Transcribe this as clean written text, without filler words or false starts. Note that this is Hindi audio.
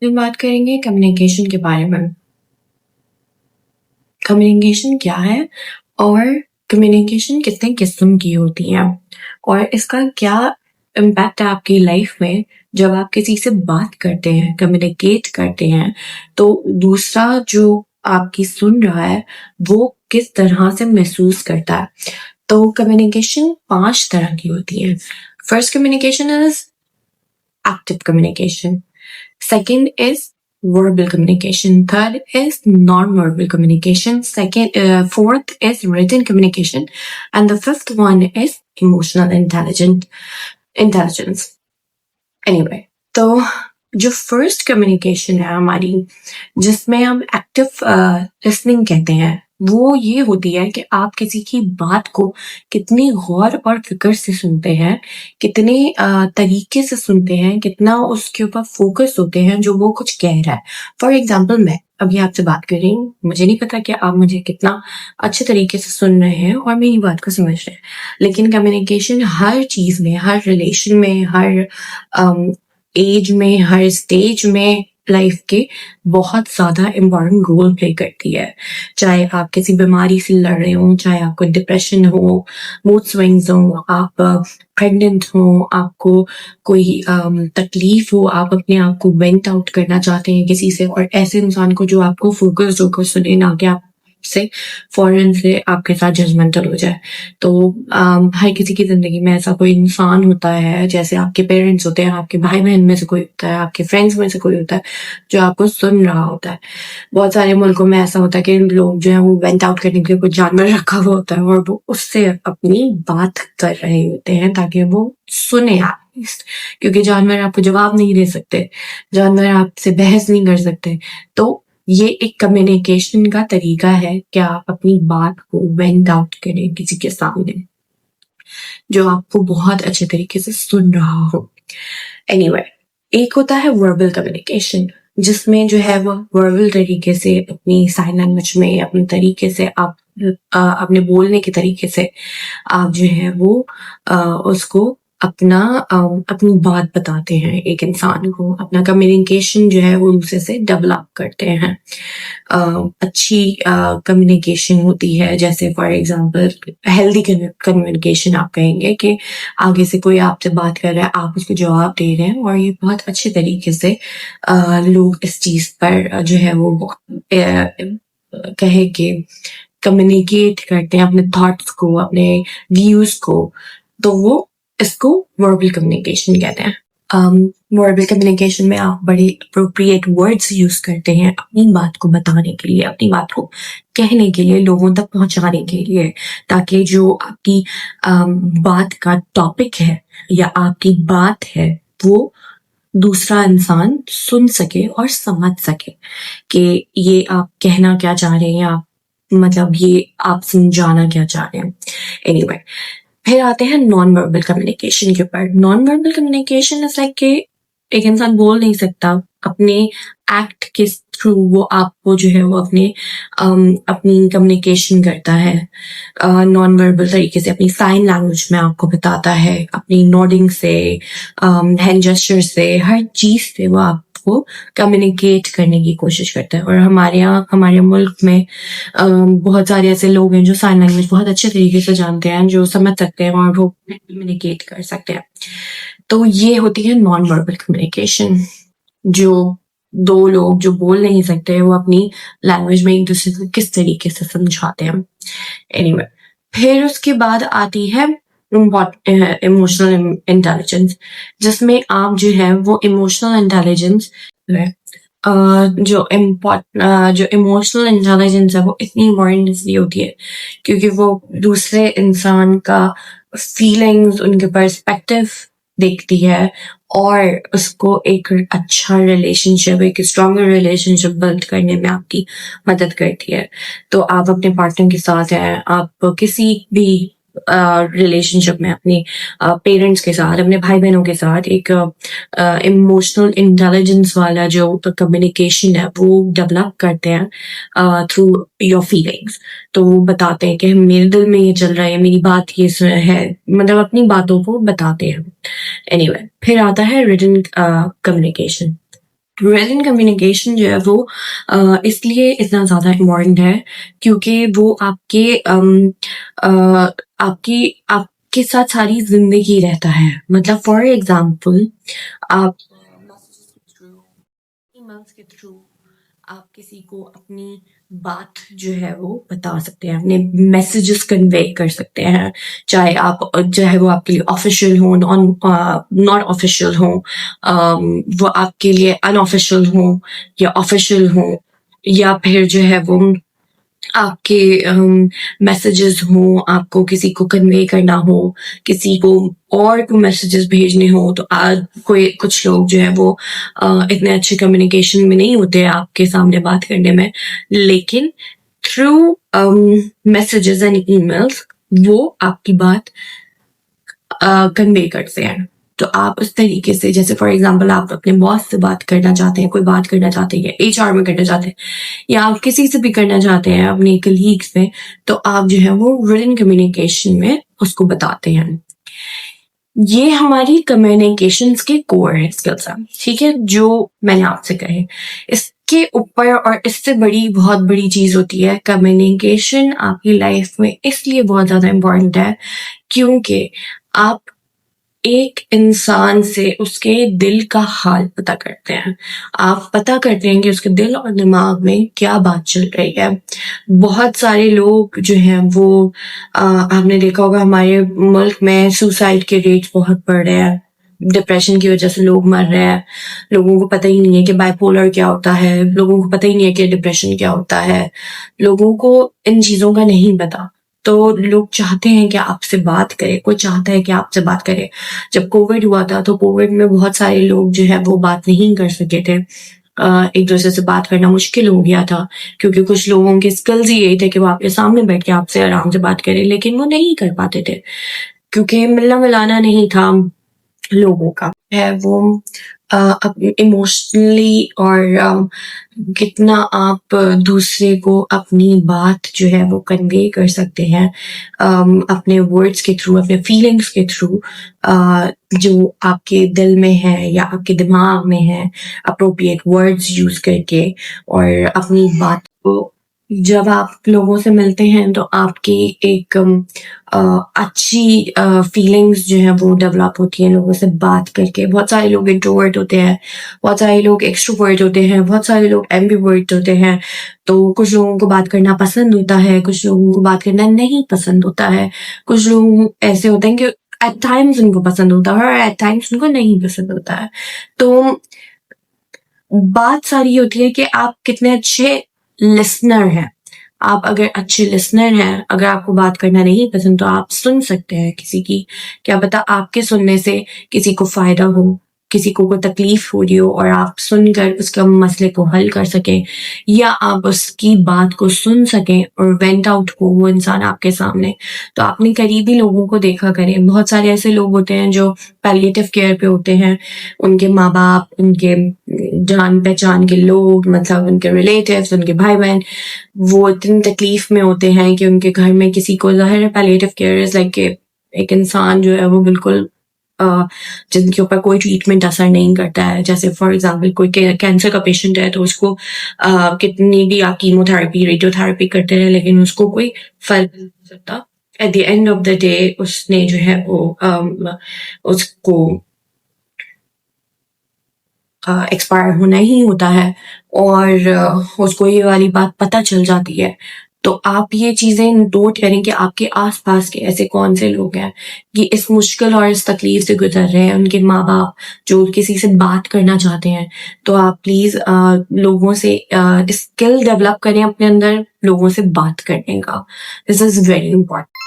हम बात करेंगे कम्युनिकेशन के बारे में। कम्युनिकेशन क्या है और कम्युनिकेशन कितने किस्म की होती है और इसका क्या इम्पैक्ट है आपकी लाइफ में। जब आप किसी से बात करते हैं, कम्युनिकेट करते हैं, तो दूसरा जो आपकी सुन रहा है वो किस तरह से महसूस करता है। तो कम्युनिकेशन 5 तरह की होती है। First communication is active communication. Second is verbal communication. Third is non-verbal communication. Fourth is written communication, and the fifth one is emotional intelligence. Anyway, तो जो फर्स्ट कम्युनिकेशन है हमारी, जिसमें हम एक्टिव लिसनिंग कहते हैं, वो ये होती है कि आप किसी की बात को कितनी गौर और फिक्र से सुनते हैं, कितने तरीके से सुनते हैं, कितना उसके ऊपर फोकस होते हैं जो वो कुछ कह रहा है। फॉर एग्जाम्पल, मैं अभी आपसे बात कर रही हूँ, मुझे नहीं पता कि आप मुझे कितना अच्छे तरीके से सुन रहे हैं और मेरी बात को समझ रहे हैं, लेकिन कम्युनिकेशन हर चीज में, हर रिलेशन में, हर एज में, हर स्टेज में लाइफ के बहुत ज्यादा इम्पोर्टेंट रोल प्ले करती है। चाहे आप किसी बीमारी से लड़ रहे हो, चाहे आपको डिप्रेशन हो, मूड स्विंग्स हो, आप प्रेग्नेंट हो, आपको कोई तकलीफ हो, आप अपने आप को वेंट आउट करना चाहते हैं किसी से, और ऐसे इंसान को जो आपको फोकस होकर सुने, ना कि आप से फौरन से आपके साथ जजमेंटल हो जाए। तो हर किसी की जिंदगी में ऐसा कोई इंसान होता है, जैसे आपके पेरेंट्स होते हैं, आपके भाई बहन में से कोई होता है, आपके फ्रेंड्स में से कोई होता है जो आपको सुन रहा होता है। बहुत सारे मुल्कों में ऐसा होता है कि लोग जो है वो वेंट आउट करने के लिए कुछ जानवर रखा हुआ होता है और वो उससे अपनी बात कर रहे होते हैं ताकि वो सुने आप, क्योंकि जानवर आपको जवाब नहीं दे सकते, जानवर आपसे बहस नहीं कर सकते। तो ये एक कम्युनिकेशन का तरीका है कि आप अपनी बात को वेंट आउट करें किसी के सामने जो आपको बहुत अच्छे तरीके से सुन रहा हो। एनीवे, एक होता है वर्बल कम्युनिकेशन, जिसमें जो है वो वर्बल तरीके से अपनी साइन लैंग्वेज में, अपने तरीके से आप अपने बोलने के तरीके से आप जो है वो उसको अपनी बात बताते हैं एक इंसान को, अपना कम्युनिकेशन जो है वो दूसरे से डेवलप करते हैं। अच्छी कम्युनिकेशन होती है, जैसे फॉर एग्जांपल हेल्दी कम्युनिकेशन आप कहेंगे कि आगे से कोई आपसे बात कर रहा है, आप उसको जवाब दे रहे हैं और ये बहुत अच्छे तरीके से लोग इस चीज पर जो है वो कहे कि कम्युनिकेट करते हैं अपने थॉट्स को, अपने व्यूज को, तो वो इसको वर्बल कम्युनिकेशन कहते हैं। वर्बल कम्युनिकेशन में आप बड़े अप्रोप्रिएट वर्ड्स यूज करते हैं अपनी बात को बताने के लिए, अपनी बात को कहने के लिए, लोगों तक पहुंचाने के लिए, ताकि जो आपकी बात का टॉपिक है या आपकी बात है वो दूसरा इंसान सुन सके और समझ सके कि ये आप कहना क्या चाह रहे हैं, आप मतलब ये आप समझाना क्या चाह रहे हैं। एनीवे, फिर आते हैं नॉन वर्बल कम्युनिकेशन के ऊपर। Non verbal communication is like कि एक इंसान बोल नहीं सकता, अपने एक्ट के थ्रू वो आपको जो है वो अपनी कम्युनिकेशन करता है नॉन वर्बल तरीके से, अपनी साइन लैंग्वेज में आपको बताता है, अपनी नोडिंग से, हैंड जेस्चर से, हर चीज से वो आपको कम्युनिकेट करने की कोशिश करता है। और हमारे मुल्क में बहुत सारे ऐसे लोग हैं जो साइन लैंग्वेज बहुत अच्छे तरीके से जानते हैं, जो समझ सकते हैं और वो कम्युनिकेट कर सकते हैं। तो ये होती है नॉन वर्बल कम्युनिकेशन, जो दो लोग जो बोल नहीं सकते वो अपनी लैंग्वेज में एक दूसरे को किस तरीके से समझाते हैं। एनीवे, फिर उसके बाद आती है इमोशनल इंटेलिजेंस, जिसमें आप जो है वो इमोशनल इंटेलिजेंस जो इमोशनल इंटेलिजेंस है वो इतनी इम्पोर्टेंट इसलिए होती है क्योंकि वो दूसरे इंसान का फीलिंग्स, उनके पर्सपेक्टिव देखती है और उसको एक अच्छा रिलेशनशिप, एक स्ट्रॉन्गर रिलेशनशिप बिल्ड करने में आपकी मदद करती है। तो आप अपने पार्टनर के साथ हैं, आप किसी भी रिलेशनशिप में, अपने पेरेंट्स के साथ, अपने भाई बहनों के साथ, एक इमोशनल इंटेलिजेंस वाला जो कम्युनिकेशन है वो डेवलप करते हैं थ्रू योर फीलिंग्स। तो वो बताते हैं कि मेरे दिल में ये चल रहा है, मेरी बात ये है, मतलब अपनी बातों को बताते हैं। एनीवे, फिर आता है रिटन कम्युनिकेशन। रिटन कम्युनिकेशन जो है वो इसलिए इतना ज़्यादा इम्पोर्टेंट है क्योंकि वो अ, आपके साथ सारी ज़िंदगी रहता है। मतलब फॉर एग्ज़ाम्पल आप मैसेजेस के थ्रू, ईमेल्स के थ्रू आप किसी को अपनी बात जो है वो बता सकते हैं, अपने मैसेजेस कन्वे कर सकते हैं, चाहे वो आपके लिए ऑफिशियल हो, नॉन ऑफिशियल हो, वो आपके लिए अनऑफिशियल हो या ऑफिशियल हो, या फिर जो है वो आपके मैसेजेस हो, आपको किसी को कन्वे करना हो, किसी को और को मैसेजेस भेजने हो, तो आज कोई कुछ लोग जो है वो इतने अच्छे कम्युनिकेशन में नहीं होते आपके सामने बात करने में, लेकिन थ्रू मैसेजेस एंड ईमेल्स वो आपकी बात कन्वे करते हैं। तो आप उस तरीके से, जैसे फॉर एग्जांपल आप अपने बॉस से बात करना चाहते हैं, कोई बात करना चाहते हैं, या एचआर में करना चाहते हैं, या आप किसी से भी करना चाहते हैं अपने कलीग्स में, तो आप जो है वो रिटन कम्युनिकेशन में उसको बताते हैं। ये हमारी कम्युनिकेशंस के कोर है, स्किल्स हैं, ठीक है, जो मैंने आपसे कहे। इसके ऊपर और इससे बड़ी बहुत बड़ी चीज होती है कम्युनिकेशन आपकी लाइफ में इसलिए बहुत ज्यादा इम्पोर्टेंट है क्योंकि आप एक इंसान से उसके दिल का हाल पता करते हैं। आप पता करते हैं कि उसके दिल और दिमाग में क्या बात चल रही है। बहुत सारे लोग जो हैं वो आपने देखा होगा हमारे मुल्क में सुसाइड के रेट बहुत बढ़ रहे हैं। डिप्रेशन की वजह से लोग मर रहे हैं। लोगों को पता ही नहीं है कि बाइपोलर क्या होता है। लोगों को पता ही नहीं है कि डिप्रेशन क्या होता है। लोगों को इन चीज़ों का नहीं पता। तो लोग चाहते हैं कि आपसे बात करें, कोई चाहता है कि आपसे बात करे। जब कोविड हुआ था तो कोविड में बहुत सारे लोग जो है वो बात नहीं कर सके थे। एक दूसरे से बात करना मुश्किल हो गया था क्योंकि कुछ लोगों के स्किल्स ही यही थे कि वो आपके सामने बैठ के आपसे आराम से बात करें, लेकिन वो नहीं कर पाते थे क्योंकि मिलना मिलाना नहीं था लोगों का है वो इमोशनली, और कितना आप दूसरे को अपनी बात जो है वो कन्वे कर सकते हैं अपने वर्ड्स के थ्रू, अपने फीलिंग्स के थ्रू, जो आपके दिल में है या आपके दिमाग में है, अप्रोप्रिएट वर्ड्स यूज करके और अपनी बात को जब आप लोगों से मिलते हैं तो आपकी एक अच्छी फीलिंग्स जो है वो डेवलप होती हैं लोगों से बात करके। बहुत सारे लोग इंट्रोवर्ट होते हैं, बहुत सारे लोग एक्सट्रोवर्ट होते हैं, बहुत सारे लोग एम्बिवर्ट होते हैं। तो कुछ लोगों को बात करना पसंद होता है, कुछ लोगों को बात करना नहीं पसंद होता है। कुछ लोग ऐसे होते हैं कि एट टाइम्स उनको पसंद होता है और एट टाइम्स उनको नहीं पसंद होता है। तो बात सारी होती है कि आप कितने अच्छे लिसनर हैं। आप अगर अच्छे लिसनर हैं, अगर आपको बात करना नहीं पसंद तो आप सुन सकते हैं किसी की। क्या पता आपके सुनने से किसी को फ़ायदा हो, किसी को कोई तकलीफ़ हो रही हो और आप सुनकर उसका मसले को हल कर सकें, या आप उसकी बात को सुन सकें और वेंट आउट हो वो इंसान आपके सामने। तो अपने करीबी लोगों को देखा करें। बहुत सारे ऐसे लोग होते हैं जो पैलिएटिव केयर पे होते हैं। उनके माँ-बाप, उनके जान-पहचान के लोग, मतलब उनके रिलेटिव्स, उनके भाई-बहन, वो इतनी तकलीफ में होते हैं कि उनके घर में किसी को, ज़ाहिर है पैलिएटिव केयर इज़ लाइक कि एक इंसान जो है वो बिल्कुल जिनके ऊपर कोई ट्रीटमेंट असर नहीं करता है। जैसे फॉर एग्ज़ाम्पल कोई कैंसर का पेशेंट है तो उसको कितनी भी आप कीमोथेरेपी, रेडियोथेरेपी करते रहें लेकिन उसको कोई फ़र्क नहीं हो सकता। At the end of the day उसने जो है वो उसको एक्सपायर होना ही होता है और उसको ये वाली बात पता चल जाती है। तो आप ये चीज़ें नोट करें कि आपके आस-पास के ऐसे कौन से लोग हैं कि इस मुश्किल और इस तकलीफ से गुज़र रहे हैं, उनके माँ-बाप जो किसी से बात करना चाहते हैं। तो आप प्लीज़ लोगों से स्किल डेवलप करें अपने अंदर लोगों से बात करने का। This is very important.